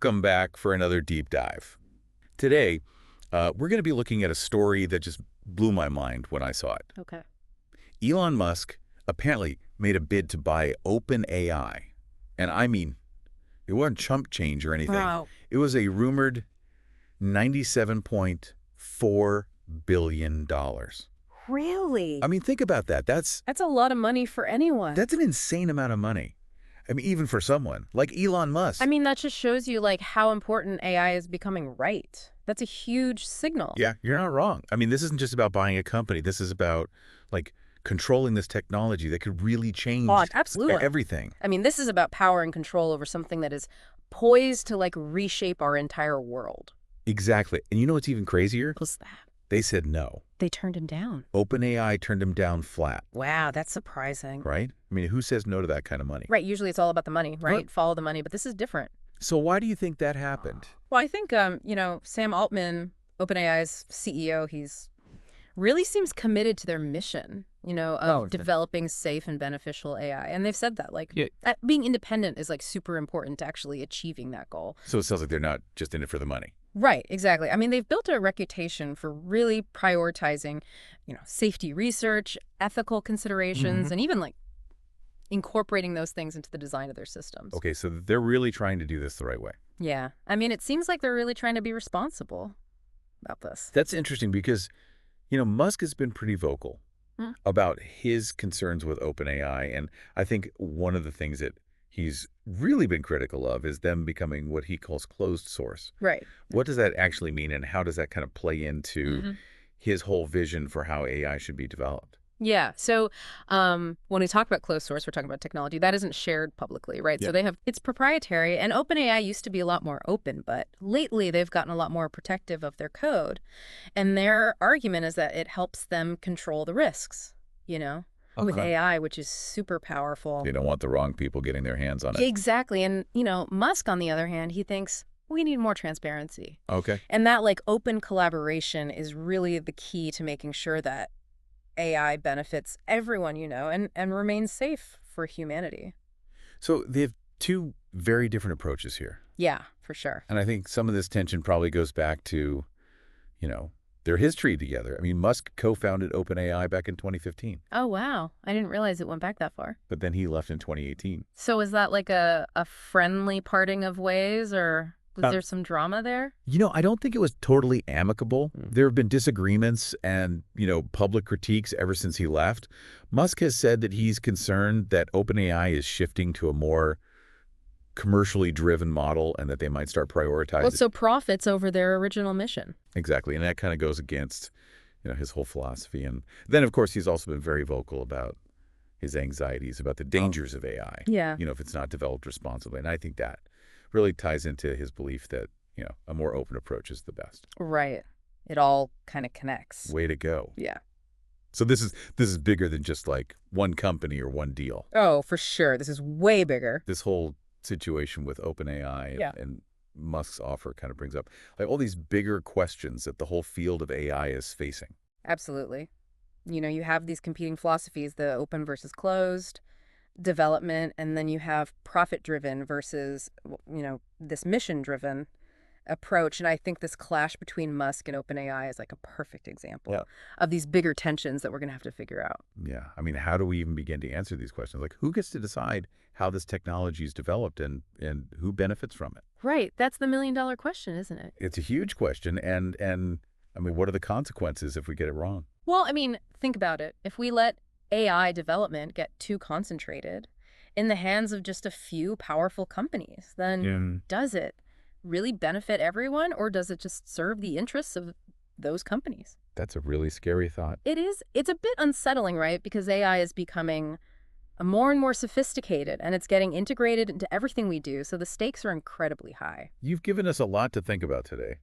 Welcome back for another deep dive. Today, we're going to be looking at a story that just blew my mind when I saw it. Okay. Elon Musk apparently made a bid to buy OpenAI. And I mean, it wasn't chump change or anything. Wow. It was a rumored $97.4 billion. Really? I mean, think about that. That's That's a lot of money for anyone. an insane amount of money. I mean, even for someone like Elon Musk. I mean, that just shows you, like, how important AI is becoming, right? That's a huge signal. Yeah, you're not wrong. I mean, this isn't just about buying a company. This is about, like, controlling this technology that could really change Absolutely. everything. I mean, this is about power and control over something that is poised to, like, reshape our entire world. Exactly. And you know what's even crazier? What's that? They said no. They turned him down. OpenAI turned him down flat, Wow, that's surprising. right? I mean, who says no to that kind of money? Right, usually it's all about the money, right? Right. Follow the money, but this is different. So why do you think that happened? Well, I think, Sam Altman, OpenAI's CEO, he's really seems committed to their mission, of developing safe and beneficial AI. And they've said that, like, being independent is, like, super important to actually achieving that goal. So it sounds like they're not just in it for the money. Right, exactly. I mean, they've built a reputation for really prioritizing, safety research, ethical considerations, and even, like, incorporating those things into the design of their systems. Okay, so they're really trying to do this the right way. Yeah. I mean, it seems like they're really trying to be responsible about this. That's interesting because, Musk has been pretty vocal about his concerns with OpenAI. And I think one of the things that he's really been critical of is them becoming what he calls closed source. Right. What does that actually mean, and how does that kind of play into his whole vision for how AI should be developed? Yeah. So when we talk about closed source, we're talking about technology that isn't shared publicly, right? Yeah. So it's proprietary, and OpenAI used to be a lot more open, but lately they've gotten a lot more protective of their code. And their argument is that it helps them control the risks, with AI, which is super powerful. They don't want the wrong people getting their hands on it. Exactly. And, Musk, on the other hand, he thinks we need more transparency. Okay. And that, like, open collaboration is really the key to making sure that AI benefits everyone, and remains safe for humanity. So they have two very different approaches here. Yeah, for sure. And I think some of this tension probably goes back to, their history together. I mean, Musk co-founded OpenAI back in 2015, Oh, wow. I didn't realize it went back that far. but then he left in 2018. So is that like a friendly parting of ways, or was Um, there some drama there? I don't think it was totally amicable. There have been disagreements and, public critiques ever since he left. Musk has said that he's concerned that OpenAI is shifting to a more commercially driven model and that they might start prioritizing. Well, so profits over their original mission. Exactly. And that kind of goes against, his whole philosophy. And then, of course, he's also been very vocal about his anxieties about the dangers of AI. Yeah. If it's not developed responsibly. And I think that really ties into his belief that, a more open approach is the best. Right. It all kind of connects. Way to go. Yeah. So this is bigger than just like one company or one deal. Oh, for sure. This is way bigger. This whole situation with OpenAI and Musk's offer kind of brings up like all these bigger questions that the whole field of AI is facing. Absolutely. You have these competing philosophies, the open versus closed development, and then you have profit-driven versus, this mission-driven approach. And I think this clash between Musk and OpenAI is like a perfect example of these bigger tensions that we're going to have to figure out. Yeah. I mean, how do we even begin to answer these questions? Like, who gets to decide how this technology is developed and who benefits from it? Right. That's the million-dollar question, isn't it? It's a huge question. And I mean, what are the consequences if we get it wrong? Well, I mean, think about it. If we let AI development get too concentrated in the hands of just a few powerful companies, then does it really benefit everyone, or does it just serve the interests of those companies? That's a really scary thought. It is. It's a bit unsettling, right? Because AI is becoming more and more sophisticated, and it's getting integrated into everything we do. So the stakes are incredibly high. You've given us a lot to think about today.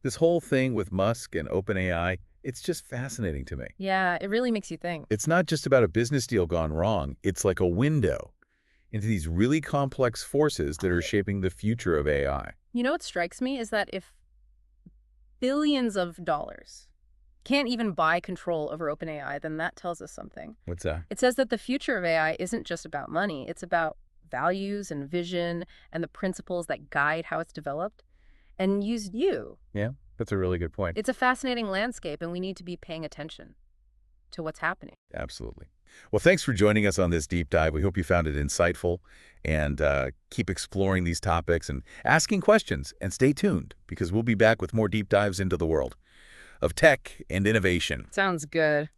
This whole thing with Musk and OpenAI, it's just fascinating to me. Yeah, it really makes you think. It's not just about a business deal gone wrong. It's like a window into these really complex forces that are shaping the future of AI. What strikes me is that if billions of dollars can't even buy control over OpenAI, then that tells us something. What's that? It says that the future of AI isn't just about money. It's about values and vision and the principles that guide how it's developed, and used you. Yeah, that's a really good point. It's a fascinating landscape, and we need to be paying attention to what's happening. Absolutely. Well, thanks for joining us on this deep dive. We hope you found it insightful, and keep exploring these topics and asking questions. And stay tuned, because we'll be back with more deep dives into the world of tech and innovation. Sounds good.